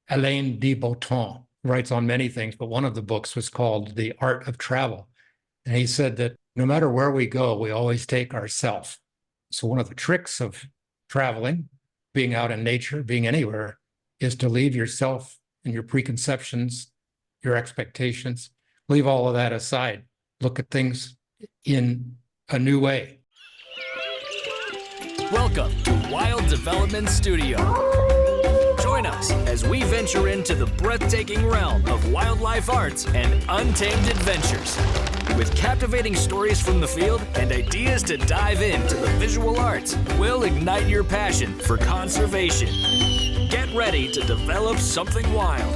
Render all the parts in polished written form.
Alain de Botton, writes on many things, but one of the books was called The Art of Travel. And he said that no matter where we go, we always take ourself. So one of the tricks of traveling, being out in nature, being anywhere, is to leave yourself and your preconceptions, your expectations, leave all of that aside. Look at things in a new way. Welcome to Wild Development Studio. Join us as we venture into the breathtaking realm of wildlife arts and untamed adventures. With captivating stories from the field and ideas to dive into the visual arts, we'll ignite your passion for conservation. Get ready to develop something wild.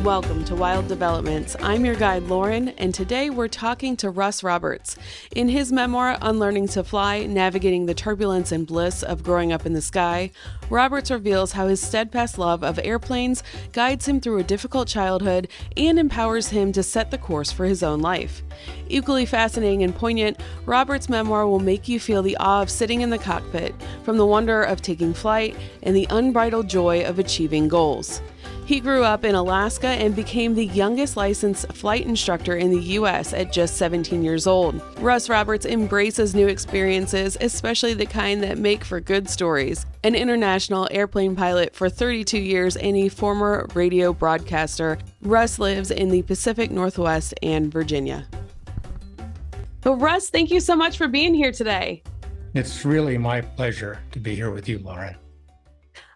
Welcome to Wild Developments. I'm your guide, Lauren, and today we're talking to Russ Roberts. In his memoir, Unlearning to Fly, Navigating the Turbulence and Bliss of Growing Up in the Sky, Roberts reveals how his steadfast love of airplanes guides him through a difficult childhood and empowers him to set the course for his own life. Equally fascinating and poignant, Roberts' memoir will make you feel the awe of sitting in the cockpit, from the wonder of taking flight, and the unbridled joy of achieving goals. He grew up in Alaska and became the youngest licensed flight instructor in the U.S. at just 17 years old. Russ Roberts embraces new experiences, especially the kind that make for good stories. An international airplane pilot for 32 years and a former radio broadcaster, Russ lives in the Pacific Northwest and Virginia. Well, Russ, thank you so much for being here today. It's really my pleasure to be here with you, Lauren.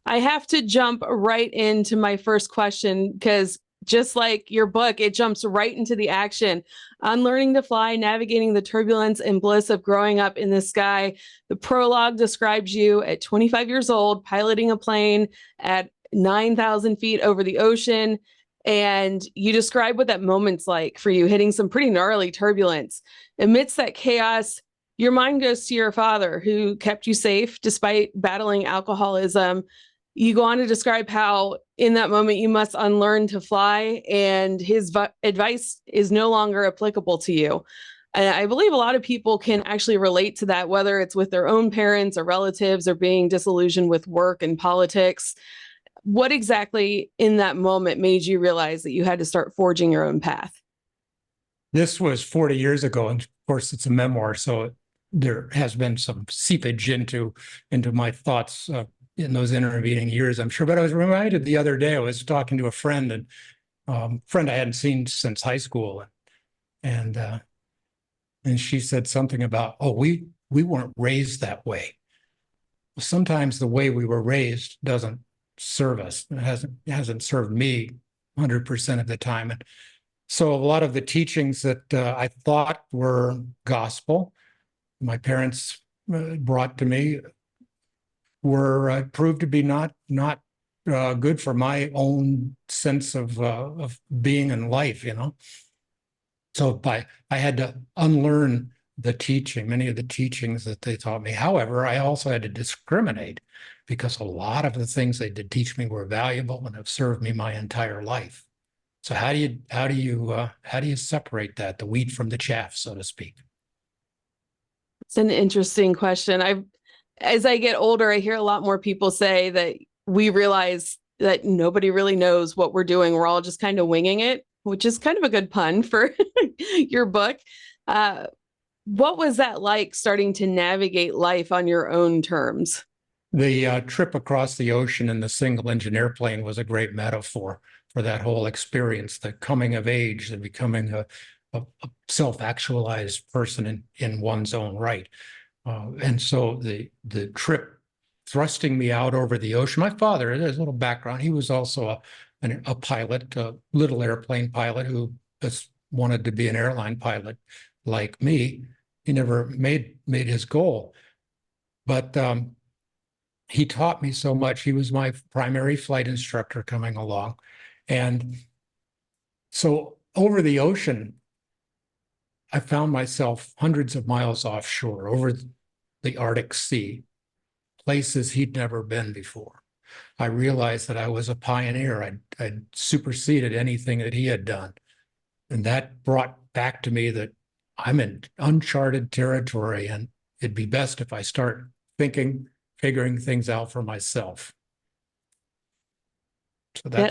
I have to jump right into my first question because just like your book, it jumps right into the action. Unlearning to Fly, Navigating the Turbulence and Bliss of Growing Up in the Sky. The prologue describes you at 25 years old, piloting a plane at 9,000 feet over the ocean. And you describe what that moment's like for you, hitting some pretty gnarly turbulence. Amidst that chaos, your mind goes to your father, who kept you safe despite battling alcoholism. You go on to describe how in that moment you must unlearn to fly, and his advice is no longer applicable to you. And I believe a lot of people can actually relate to that, whether it's with their own parents or relatives or being disillusioned with work and politics. What exactly in that moment made you realize that you had to start forging your own path? This was 40 years ago, and of course it's a memoir, so there has been some seepage into my thoughts in those intervening years, I'm sure. But I was reminded the other day, I was talking to a friend, and friend I hadn't seen since high school, and she said something about, oh, we weren't raised that way. Sometimes the way we were raised doesn't serve us. It hasn't served me 100% of the time. And so a lot of the teachings that I thought were gospel, my parents brought to me, were proved to be not good for my own sense of being in life, you know. So I had to unlearn many of the teachings that they taught me. However, I also had to discriminate, because a lot of the things they did teach me were valuable and have served me my entire life. So how do you separate that, the wheat from the chaff, so to speak? It's an interesting question. As I get older, I hear a lot more people say that we realize that nobody really knows what we're doing. We're all just kind of winging it, which is kind of a good pun for your book. What was that like, starting to navigate life on your own terms? The trip across the ocean in the single-engine airplane was a great metaphor for that whole experience, the coming of age, the becoming a self-actualized person in one's own right. And so the trip thrusting me out over the ocean, my father, there's a little background, he was also a pilot, a little airplane pilot who just wanted to be an airline pilot like me. He never made his goal, but he taught me so much. He was my primary flight instructor coming along. And so over the ocean, I found myself hundreds of miles offshore, over the Arctic Sea, places he'd never been before. I realized that I was a pioneer. I'd superseded anything that he had done. And that brought back to me that I'm in uncharted territory, and it'd be best if I start figuring things out for myself. So Yeah.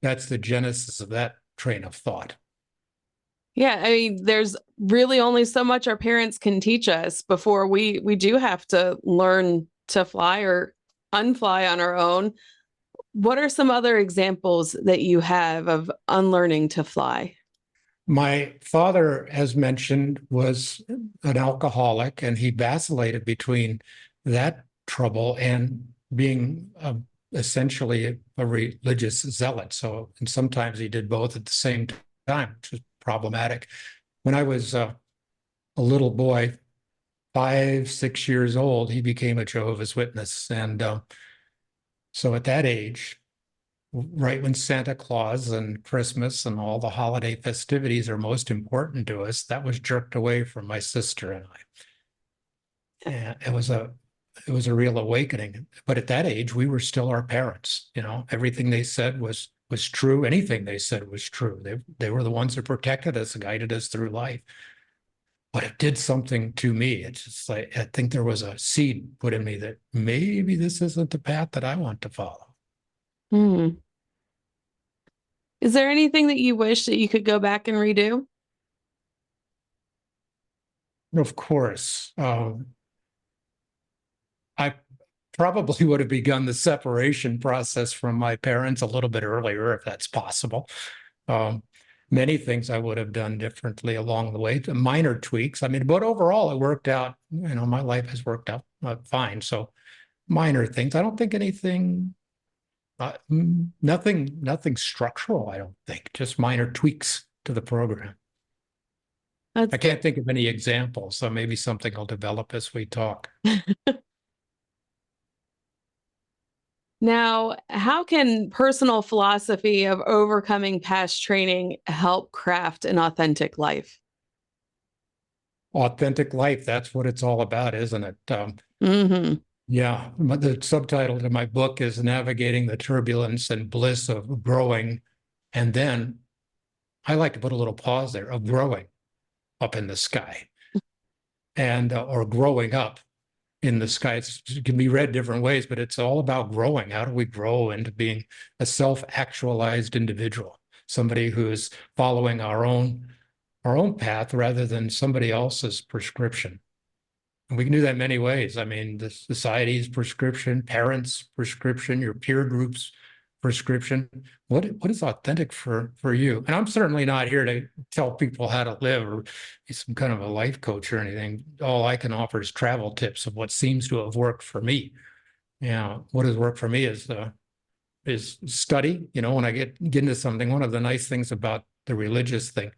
that's the genesis of that train of thought. Yeah, I mean, there's really only so much our parents can teach us before we do have to learn to fly or unfly on our own. What are some other examples that you have of unlearning to fly? My father, as mentioned, was an alcoholic, and he vacillated between that trouble and being essentially a religious zealot. So, and sometimes he did both at the same time, which was problematic. When I was a little boy, 5, 6 years old, he became a Jehovah's Witness. And so at that age, right when Santa Claus and Christmas and all the holiday festivities are most important to us, that was jerked away from my sister and I. And it was a real awakening. But at that age, we were still our parents. You know, everything they said was true. Anything they said was true. They were the ones that protected us and guided us through life. But it did something to me. It's just like I think there was a seed put in me that maybe this isn't the path that I want to follow. Hmm. Is there anything that you wish that you could go back and redo? Of course, I probably would have begun the separation process from my parents a little bit earlier, if that's possible. Um, Many things I would have done differently along the way, the minor tweaks. I mean, but overall, it worked out. You know, my life has worked out fine. So minor things. I don't think anything, nothing structural. I don't think just minor tweaks to the program. That's I can't think of any examples, so maybe something will develop as we talk. Now, how can personal philosophy of overcoming past training help craft an authentic life? Authentic life, that's what it's all about, isn't it? Hmm. Yeah, the subtitle to my book is Navigating the Turbulence and Bliss of Growing. And then I like to put a little pause there of growing up in the sky and or growing up in the sky. It can be read different ways, but it's all about growing. How do we grow into being a self-actualized individual, somebody who is following our own path rather than somebody else's prescription? And we can do that many ways. I mean, the society's prescription, parents' prescription, your peer group's prescription. What is authentic for you? And I'm certainly not here to tell people how to live or be some kind of a life coach or anything. All I can offer is travel tips of what seems to have worked for me. Yeah, what has worked for me is study. You know, when I get into something, one of the nice things about the religious thing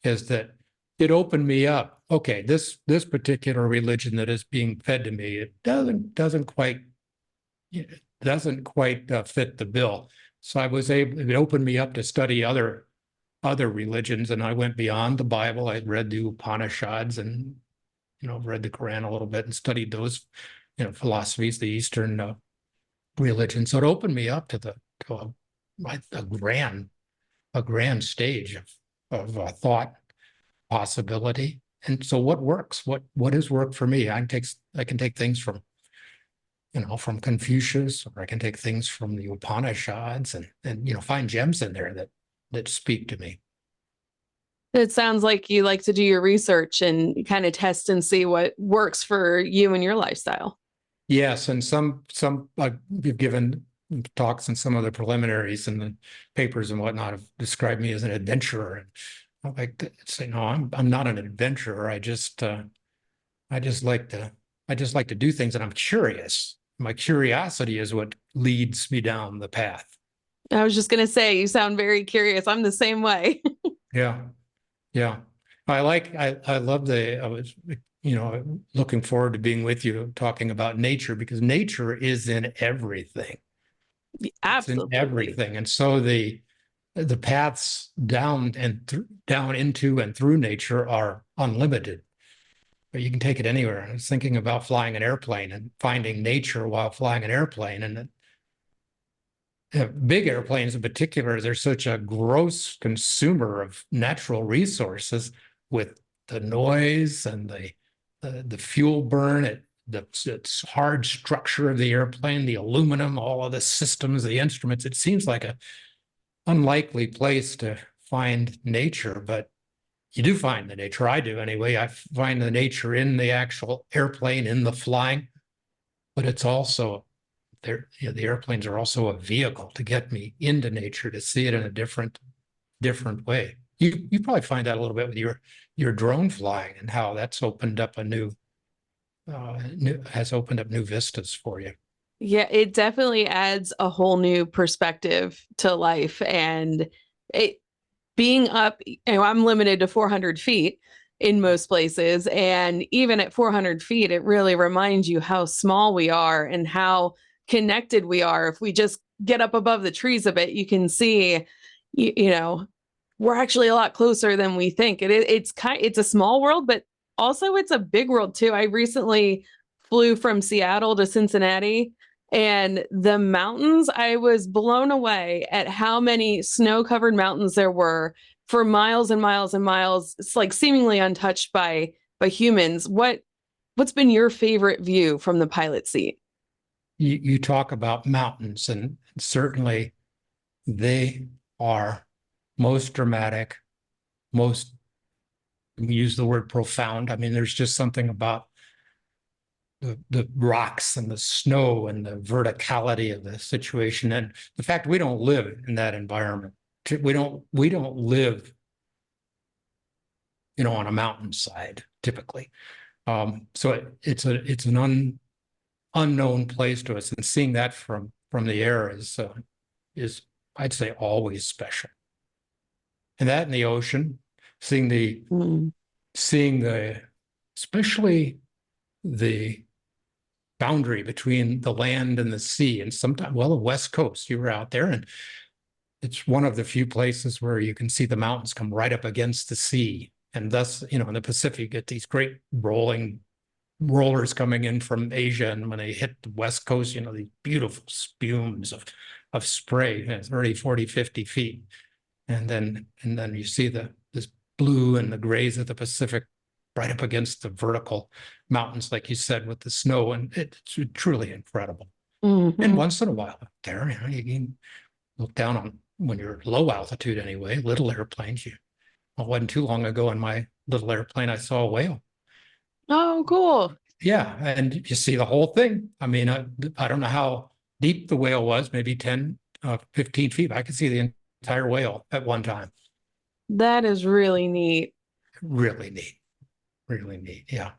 is that it opened me up. Okay, this particular religion that is being fed to me, it doesn't quite fit the bill. So it opened me up to study other religions, and I went beyond the Bible. I read the Upanishads and read the Quran a little bit and studied those philosophies, the Eastern religion. So it opened me up to a grand stage of thought possibility. And so what works? What has worked for me? I can take things from from Confucius, or I can take things from the Upanishads and find gems in there that speak to me. It sounds like you like to do your research and kind of test and see what works for you and your lifestyle. Yes, and some you've given talks and some of the preliminaries and the papers and whatnot have described me as an adventurer. And I like to say, no, I'm not an adventurer. I just like to do things, and I'm curious. My curiosity is what leads me down the path. I was just going to say, you sound very curious. I'm the same way. Yeah, yeah. I love I was looking forward to being with you talking about nature, because nature is in everything. It's in Absolutely. everything, and so the paths down down into and through nature are unlimited. But you can take it anywhere. I was thinking about flying an airplane and finding nature while flying an airplane, and big airplanes in particular, they're such a gross consumer of natural resources with the noise and the fuel burn. the hard structure of the airplane, the aluminum, all of the systems, the instruments. It seems like a unlikely place to find nature, but you do find the nature. I do anyway. I find the nature in the actual airplane, in the flying, but it's also there. You know, the airplanes are also a vehicle to get me into nature, to see it in a different way. You probably find that a little bit with your drone flying and how that's opened up has opened up new vistas for you. Yeah, it definitely adds a whole new perspective to life. And it being up, I'm limited to 400 feet in most places. And even at 400 feet, it really reminds you how small we are and how connected we are. If we just get up above the trees a bit, you can see, we're actually a lot closer than we think. It's a small world, but also it's a big world too. I recently flew from Seattle to Cincinnati, and the mountains, I was blown away at how many snow-covered mountains there were for miles and miles and miles. It's like seemingly untouched by humans. What's been your favorite view from the pilot seat? You talk about mountains, and certainly they are most dramatic, most, we use the word profound. I mean, there's just something about the rocks and the snow and the verticality of the situation, and the fact we don't live in that environment. We don't live, on a mountainside typically. So it's an unknown place to us, and seeing that from the air is I'd say always special. And that in the ocean, seeing the especially the boundary between the land and the sea, and sometimes, well, the West Coast, you were out there, and it's one of the few places where you can see the mountains come right up against the sea. And thus, in the Pacific, you get these great rollers coming in from Asia, and when they hit the West Coast, these beautiful spumes of spray, 30, 40, 50 feet. And then you see this blue and the grays of the Pacific right up against the vertical mountains, like you said, with the snow, and it's truly incredible. Mm-hmm. And once in a while up there, you can look down on, when you're low altitude anyway, little airplanes. It wasn't too long ago in my little airplane, I saw a whale. Oh, cool. Yeah, and you see the whole thing. I mean, I don't know how deep the whale was, maybe 10, 15 feet. I could see the entire whale at one time. That is really neat. Really neat. Really neat. Yeah.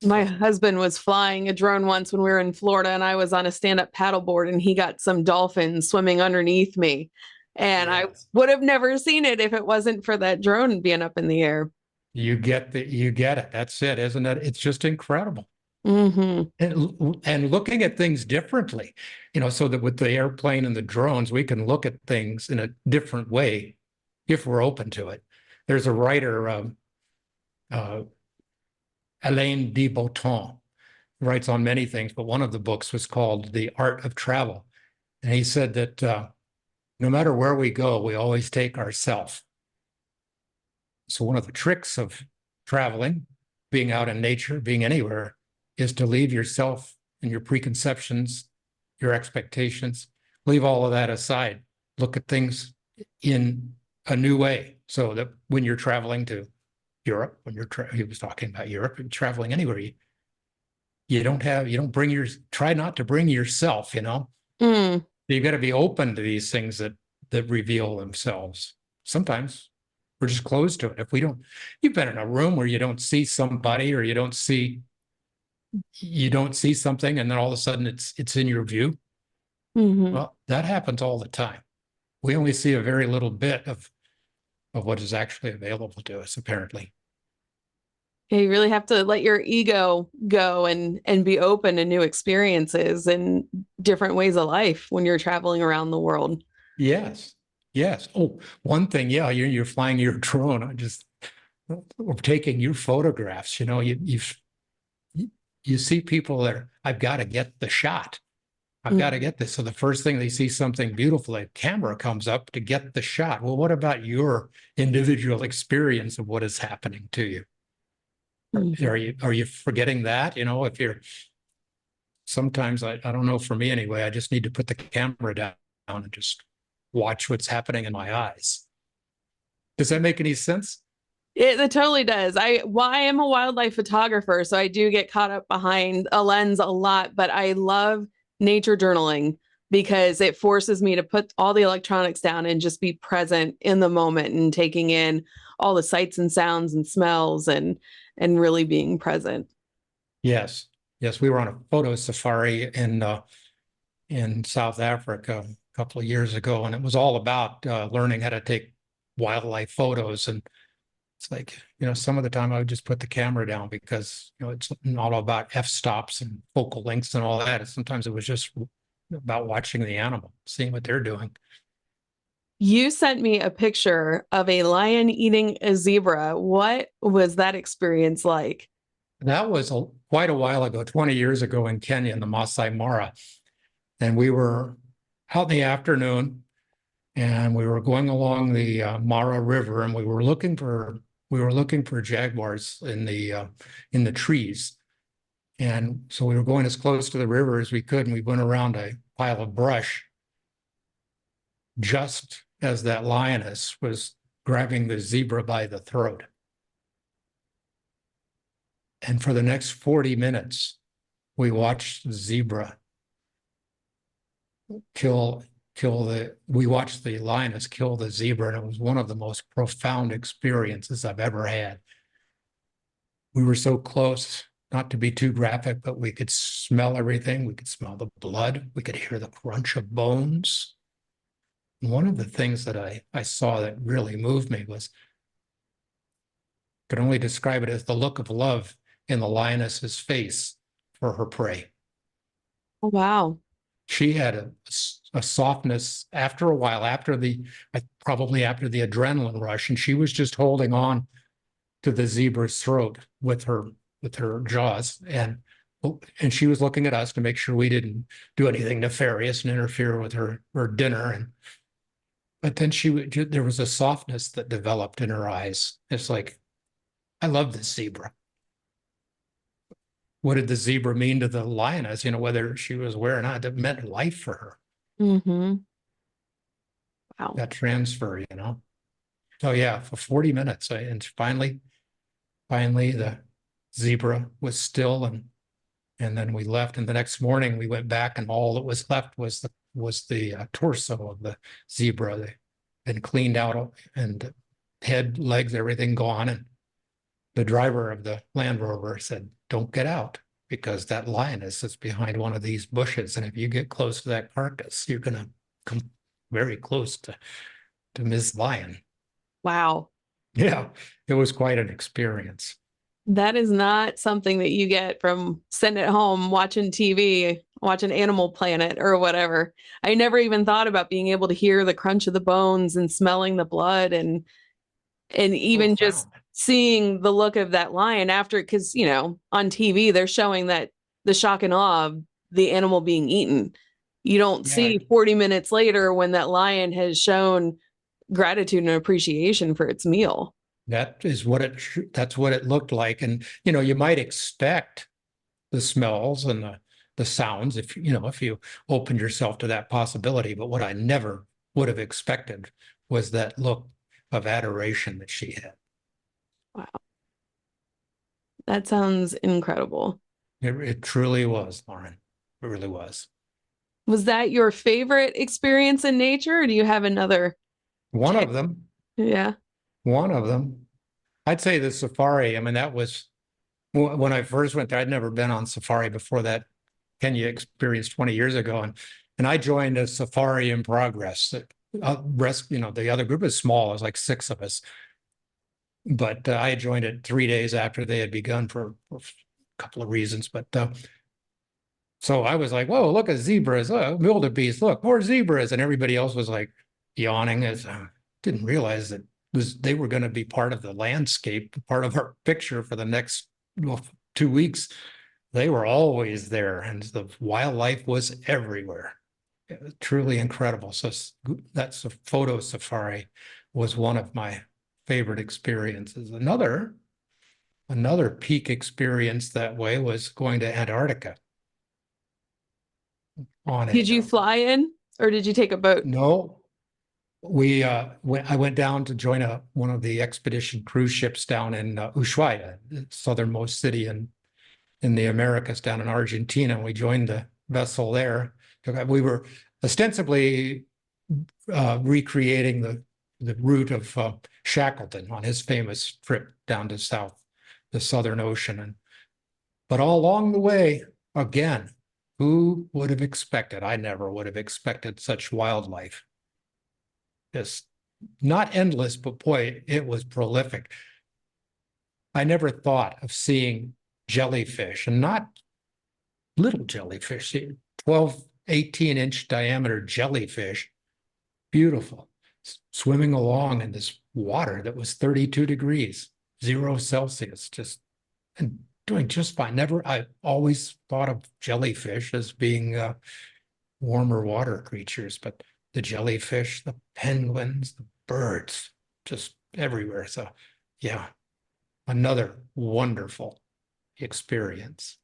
My husband was flying a drone once when we were in Florida, and I was on a stand-up paddleboard, and he got some dolphins swimming underneath me. And I would have never seen it if it wasn't for that drone being up in the air. You get it. That's it, isn't it? It's just incredible. Mm-hmm. And looking at things differently, so that with the airplane and the drones, we can look at things in a different way if we're open to it. There's a writer, Alain de Botton, writes on many things, but one of the books was called The Art of Travel. And he said that no matter where we go, we always take ourselves. So one of the tricks of traveling, being out in nature, being anywhere, is to leave yourself and your preconceptions, your expectations, leave all of that aside. Look at things in a new way, so that when you're traveling to Europe, he was talking about Europe, and traveling anywhere, try not to bring yourself, You got to be open to these things that reveal themselves. Sometimes we're just closed to it. If we don't, you've been in a room where you don't see somebody, or you don't see something, and then all of a sudden it's in your view. Mm-hmm. Well, that happens all the time. We only see a very little bit of what is actually available to us, apparently. Yeah, you really have to let your ego go and be open to new experiences and different ways of life when you're traveling around the world. Yes. Oh, one thing, yeah, you're flying your drone, or taking your photographs. You see people that I've got to get the shot. I've got to get this. So the first thing they see something beautiful, a camera comes up to get the shot. Well, what about your individual experience of what is happening to you? Are you forgetting that? If sometimes I don't know, for me anyway, I just need to put the camera down and just watch what's happening in my eyes. Does that make any sense? It totally does. I am a wildlife photographer, so I do get caught up behind a lens a lot, but I love nature journaling because it forces me to put all the electronics down and just be present in the moment and taking in all the sights and sounds and smells and really being present. Yes. Yes, we were on a photo safari in South Africa a couple of years ago, and it was all about learning how to take wildlife photos. And it's like, some of the time I would just put the camera down because, it's not all about f-stops and focal lengths and all that. And sometimes it was just about watching the animal, seeing what they're doing. You sent me a picture of a lion eating a zebra. What was that experience like? That was quite a while ago, 20 years ago in Kenya, in the Masai Mara. And we were out in the afternoon and we were going along the Mara River, and we were looking for jaguars in the trees. And so we were going as close to the river as we could, and we went around a pile of brush just as that lioness was grabbing the zebra by the throat. And for the next 40 minutes, we watched the zebra we watched the lioness kill the zebra, and it was one of the most profound experiences I've ever had. We were so close, not to be too graphic, but we could smell everything. We could smell the blood. We could hear the crunch of bones. And one of the things that I saw that really moved me was, could only describe it as the look of love in the lioness's face for her prey. Oh, wow. She had a softness after a while, probably after the adrenaline rush, and she was just holding on to the zebra's throat with her jaws, and she was looking at us to make sure we didn't do anything nefarious and interfere with her dinner. But then there was a softness that developed in her eyes. It's like, I love this zebra. What did the zebra mean to the lioness? Whether she was aware or not, it meant life for her. Mm-hmm. Wow. That transfer. So yeah, for 40 minutes, and finally the zebra was still, and then we left. And the next morning we went back, and all that was left was the torso of the zebra. They'd been cleaned out, and head, legs, everything gone. And the driver of the Land Rover said, "Don't get out, because that lioness is behind one of these bushes. And if you get close to that carcass, you're going to come very close to Ms. Lion." Wow. Yeah, it was quite an experience. That is not something that you get from sitting at home watching TV, watching Animal Planet or whatever. I never even thought about being able to hear the crunch of the bones and smelling the blood and even just seeing the look of that lion after, because, on TV, they're showing that the shock and awe of the animal being eaten. You don't see 40 minutes later when that lion has shown gratitude and appreciation for its meal. That's what it looked like. And, you might expect the smells and the sounds if you opened yourself to that possibility. But what I never would have expected was that look of adoration that she had. Wow. That sounds incredible. It truly was, Lauren. It really was. Was that your favorite experience in nature, or do you have another? One of them. Yeah. One of them. I'd say the safari. I mean, that was when I first went there. I'd never been on safari before that Kenya experience 20 years ago. And I joined a safari in progress. The other group is small. It was like 6 of us. But I joined it 3 days after they had begun for a couple of reasons. But so I was like, whoa, look at zebras, wildebeest, look, more zebras. And everybody else was like yawning, as didn't realize that they were going to be part of the landscape, part of our picture for the next 2 weeks. They were always there, and the wildlife was everywhere. It was truly incredible. So that's a photo safari was one of my favorite experiences. Another peak experience that way was going to Antarctica. on it. Did you fly in or did you take a boat? No, I went down to join one of the expedition cruise ships down in Ushuaia, the southernmost city in the Americas, down in Argentina. And we joined the vessel there. We were ostensibly recreating the route of Shackleton on his famous trip down to the Southern Ocean. But all along the way, again, who would have expected? I never would have expected such wildlife. Just not endless, but boy, it was prolific. I never thought of seeing jellyfish, and not little jellyfish, 12, 18-inch diameter jellyfish, beautiful, swimming along in this water that was 32 degrees, 0 Celsius, just and doing just fine. I always thought of jellyfish as being warmer water creatures, but the jellyfish, the penguins, the birds, just everywhere. So yeah, another wonderful experience.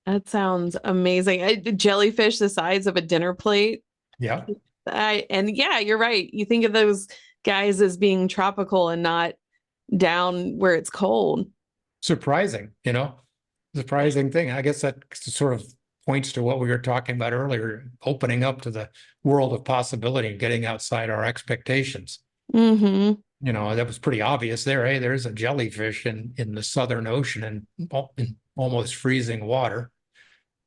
That sounds amazing. Jellyfish the size of a dinner plate. Yeah. And yeah, you're right. You think of those guys as being tropical and not down where it's cold. Surprising, surprising thing. I guess that sort of points to what we were talking about earlier, opening up to the world of possibility and getting outside our expectations. Mm-hmm. That was pretty obvious there. Hey, there's a jellyfish in the Southern Ocean and in almost freezing water.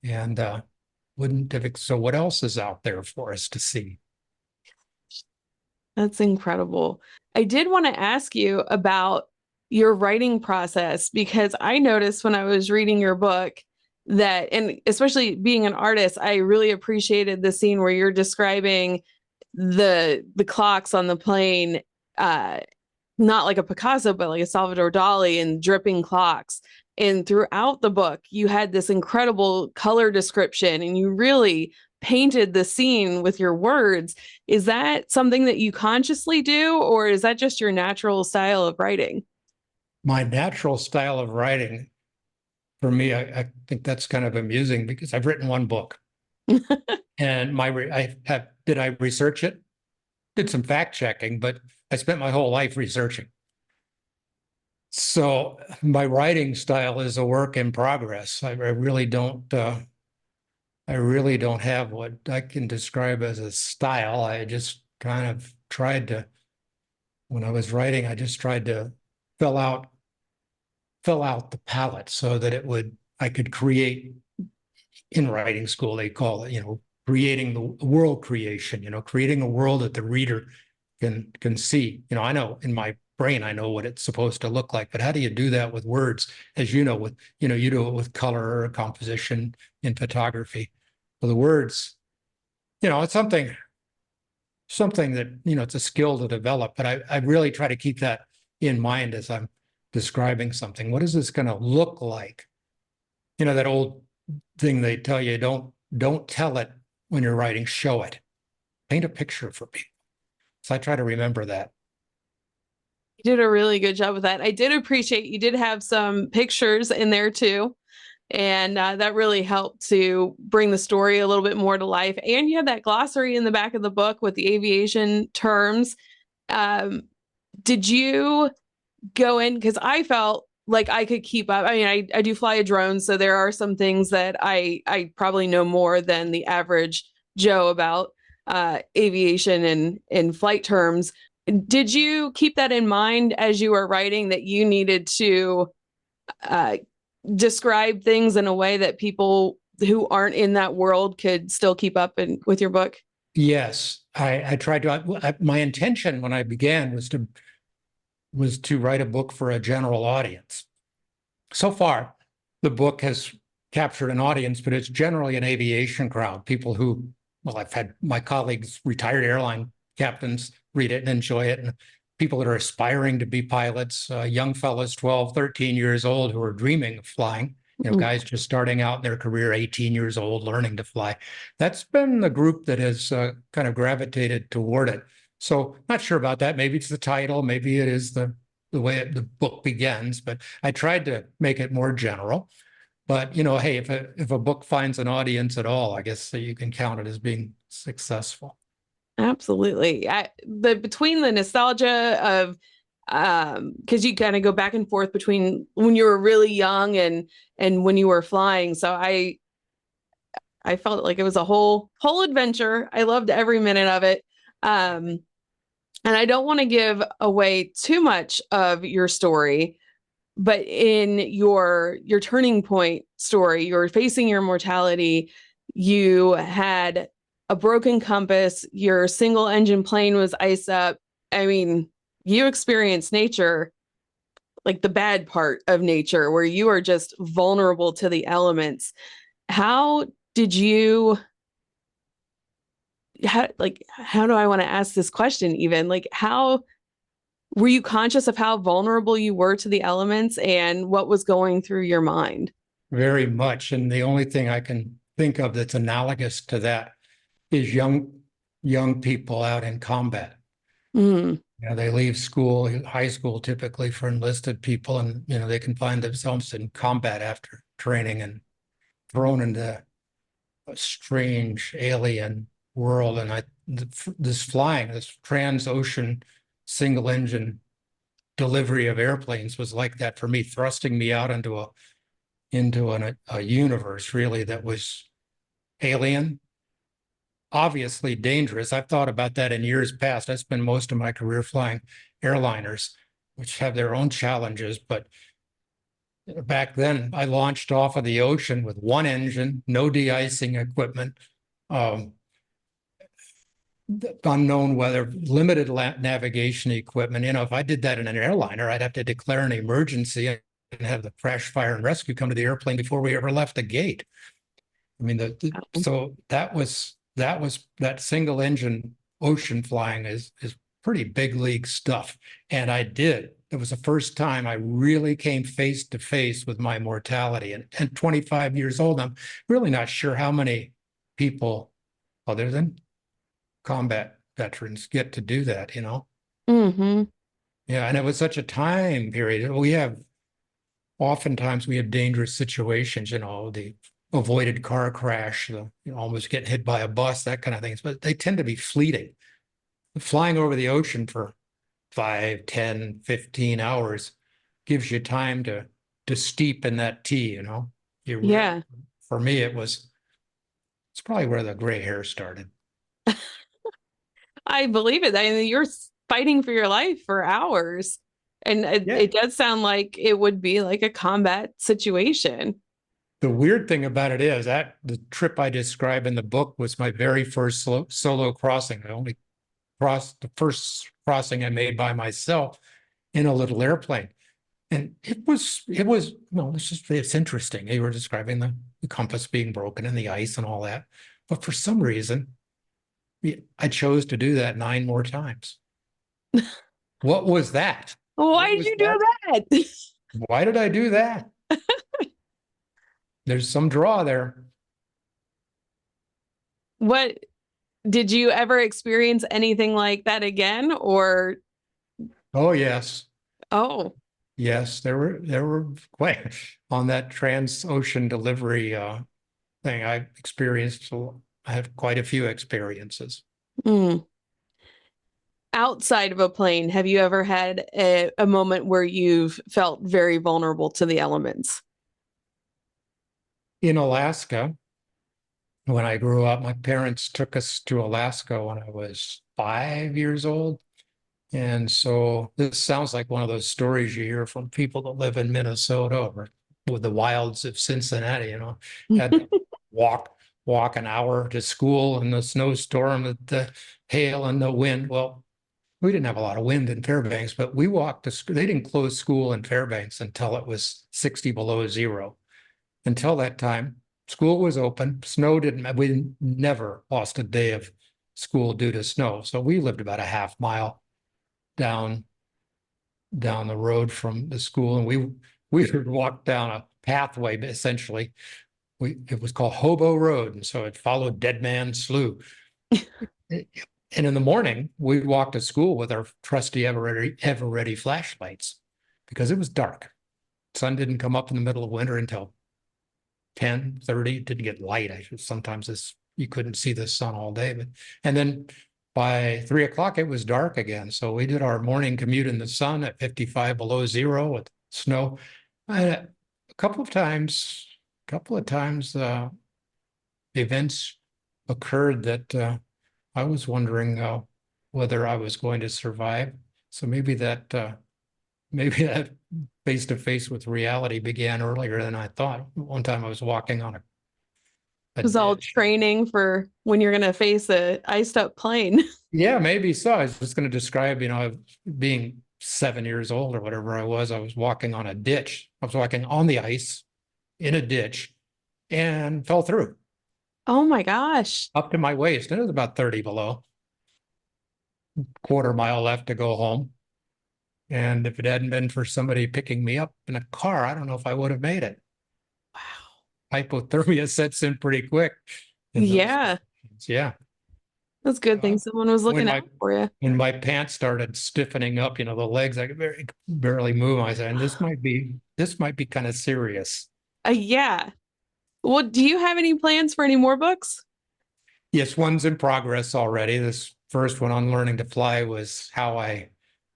And so what else is out there for us to see? That's incredible. I did want to ask you about your writing process, because I noticed when I was reading your book that, and especially being an artist, I really appreciated the scene where you're describing the clocks on the plane, not like a Picasso, but like a Salvador Dali, and dripping clocks. And throughout the book, you had this incredible color description and you really painted the scene with your words. Is that something that you consciously do, or is that just your natural style of writing? My natural style of writing, for me, I think that's kind of amusing because I've written one book. And did I research it? Did some fact checking, but I spent my whole life researching. So my writing style is a work in progress. I really don't have what I can describe as a style. I just kind of when I was writing, I just tried to fill out the palette so that I could create. In writing school, they call it, creating the world creation, creating a world that the reader can see. I know in my brain, I know what it's supposed to look like, but how do you do that with words? As you do it with color or composition in photography. For the words, it's something that, it's a skill to develop, but I really try to keep that in mind as I'm describing something. What is this going to look like? That old thing they tell you, don't tell it when you're writing, show it. Paint a picture for people. So I try to remember that. You did a really good job with that. I did appreciate you did have some pictures in there too. And that really helped to bring the story a little bit more to life. And you had that glossary in the back of the book with the aviation terms. Did you go in? Because I felt like I could keep up. I mean, I do fly a drone, so there are some things that I probably know more than the average Joe about aviation and flight terms. Did you keep that in mind as you were writing, that you needed to describe things in a way that people who aren't in that world could still keep up with your book? Yes, I tried to. My intention when I began was to write a book for a general audience. So far, the book has captured an audience, but it's generally an aviation crowd, people who, I've had my colleagues, retired airline captains, read it and enjoy it, and people that are aspiring to be pilots, young fellows, 12, 13 years old, who are dreaming of flying, guys just starting out in their career, 18 years old, learning to fly. That's been the group that has kind of gravitated toward it. So not sure about that. Maybe it's the title, maybe it is the way the book begins, but I tried to make it more general. But, hey, if a book finds an audience at all, I guess you can count it as being successful. Absolutely. Between the nostalgia of because you kind of go back and forth between when you were really young and when you were flying. So I felt like it was a whole adventure. I loved every minute of it. Um, and I don't want to give away too much of your story, but in your turning point story, you're facing your mortality. You had a broken compass. Your single engine plane was ice up. I mean, you experienced nature, like the bad part of nature, where you are just vulnerable to the elements. How did you? How do I want to ask this question? Even like how were you conscious of how vulnerable you were to the elements and what was going through your mind? Very much. And the only thing I can think of that's analogous to that is young people out in combat. Mm, They leave school, high school typically for enlisted people, and they can find themselves in combat after training and thrown into a strange alien world. And this flying, this trans-ocean single engine delivery of airplanes was like that for me, thrusting me out into a universe really that was alien, obviously dangerous. I've thought about that in years past. I spent most of my career flying airliners, which have their own challenges. But back then, I launched off of the ocean with one engine, no de-icing equipment, um, unknown weather, limited navigation equipment. If I did that in an airliner, I'd have to declare an emergency and have the crash, fire, and rescue come to the airplane before we ever left the gate. I mean, so that single engine ocean flying is pretty big league stuff. And I did. It was the first time I really came face to face with my mortality. And 25 years old, I'm really not sure how many people other than combat veterans get to do that, mm-hmm. Yeah, and it was such a time period. Oftentimes we have dangerous situations, the avoided car crash, almost getting hit by a bus, that kind of things, but they tend to be fleeting. Flying over the ocean for 5, 10, 15 hours gives you time to steep in that tea, Yeah, For me, it's probably where the gray hair started. I believe it. I mean, you're fighting for your life for hours. And Yeah. it does sound like it would be like a combat situation. The weird thing about it is that the trip I describe in the book was my very first solo crossing. I only crossed the first crossing I made by myself in a little airplane. And it's interesting. You were describing the compass being broken and the ice and all that. But for some reason, I chose to do that 9 more times. What was that? Why did you do that? Why did I do that? There's some draw there. What did you ever experience anything like that again? Or Oh, yes. oh, Yes, there were quite on that trans-ocean delivery thing. I have quite a few experiences. mm. Outside of a plane, have you ever had a moment where you've felt very vulnerable to the elements? In Alaska, when I grew up, my parents took us to Alaska when I was 5 years old. And so this sounds like one of those stories you hear from people that live in Minnesota or with the wilds of Cincinnati, had to walk an hour to school in the snowstorm, the hail and the wind. Well, we didn't have a lot of wind in Fairbanks, but we walked to school. They didn't close school in Fairbanks until it was 60 below zero. Until that time, school was open. We never lost a day of school due to snow. So we lived about a half mile down the road from the school, and we would walk down a pathway. Essentially, it was called Hobo Road, and so it followed Dead Man Slough. And in the morning, we'd walk to school with our trusty ever-ready flashlights because it was dark. Sun didn't come up in the middle of winter until 10, 30, didn't get light. Sometimes you couldn't see the sun all day, and then by 3 o'clock, it was dark again. So we did our morning commute in the sun at 55 below zero with snow. A couple of times, events occurred that I was wondering whether I was going to survive. So maybe that face to face with reality began earlier than I thought. One time I was walking on a It was all ditch. training for when you're going to face a iced up plane. Yeah, maybe so. I was just going to describe, being 7 years old or whatever I was walking on a ditch. I was walking on the ice in a ditch and fell through Oh my gosh. up to my waist. And it was about 30 below, quarter mile left to go home. And if it hadn't been for somebody picking me up in a car, I don't know if I would have made it. Wow. Hypothermia sets in pretty quick. Yeah. Yeah. That's a good thing someone was looking out for you. When my pants started stiffening up, the legs, I could barely move. I said, and this might be kind of serious. Yeah. Well, do you have any plans for any more books? Yes, one's in progress already. This first one, Unlearning to Fly, was how I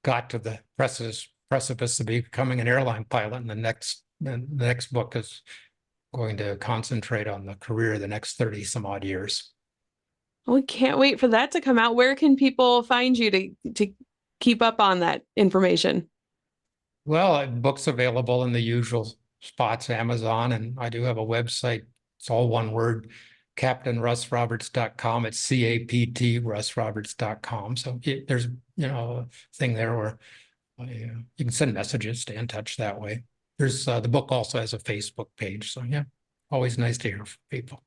got to the precipice of becoming an airline pilot. And the next book is going to concentrate on the career of the next 30 some odd years. We can't wait for that to come out. Where can people find you to keep up on that information? Well, books available in the usual spots, Amazon, and I do have a website. It's all one word, CaptainRussRoberts.com. It's CAPT RussRoberts.com. So there's a thing there where you can send messages, stay in touch that way. There's the book also has a Facebook page. So yeah, always nice to hear from people.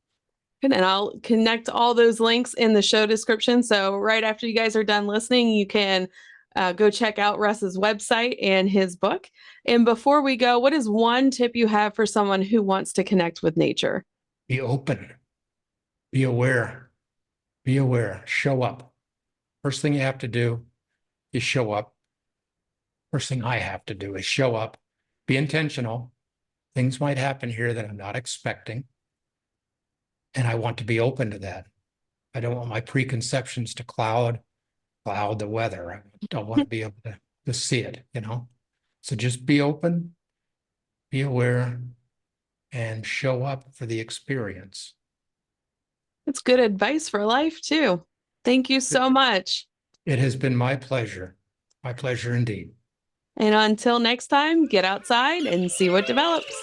And I'll connect all those links in the show description. So right after you guys are done listening, you can go check out Russ's website and his book. And before we go, what is one tip you have for someone who wants to connect with nature? Be open. Be aware. Show up. First thing you have to do is show up. First thing I have to do is show up. Be intentional. Things might happen here that I'm not expecting. And I want to be open to that. I don't want my preconceptions to cloud the weather. I don't want to be able to see it, So just be open, be aware, and show up for the experience. That's good advice for life, too. Thank you so much. It has been my pleasure. My pleasure indeed. And until next time, get outside and see what develops.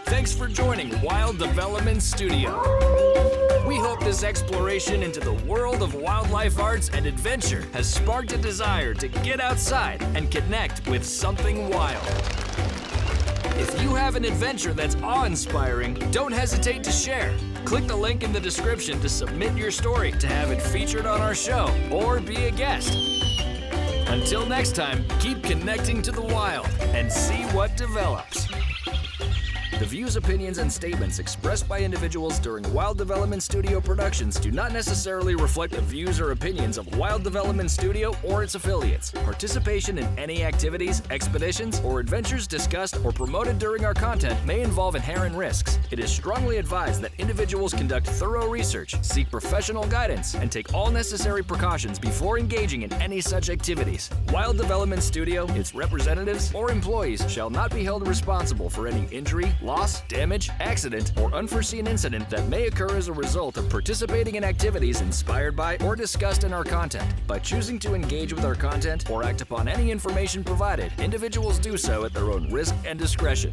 Thanks for joining Wild Development Studio. We hope this exploration into the world of wildlife arts and adventure has sparked a desire to get outside and connect with something wild. If you have an adventure that's awe-inspiring, don't hesitate to share. Click the link in the description to submit your story to have it featured on our show or be a guest. Until next time, keep connecting to the wild and see what develops. The views, opinions, and statements expressed by individuals during Wild Development Studio productions do not necessarily reflect the views or opinions of Wild Development Studio or its affiliates. Participation in any activities, expeditions, or adventures discussed or promoted during our content may involve inherent risks. It is strongly advised that individuals conduct thorough research, seek professional guidance, and take all necessary precautions before engaging in any such activities. Wild Development Studio, its representatives, or employees shall not be held responsible for any injury, loss, damage, accident, or unforeseen incident that may occur as a result of participating in activities inspired by or discussed in our content. By choosing to engage with our content or act upon any information provided, individuals do so at their own risk and discretion.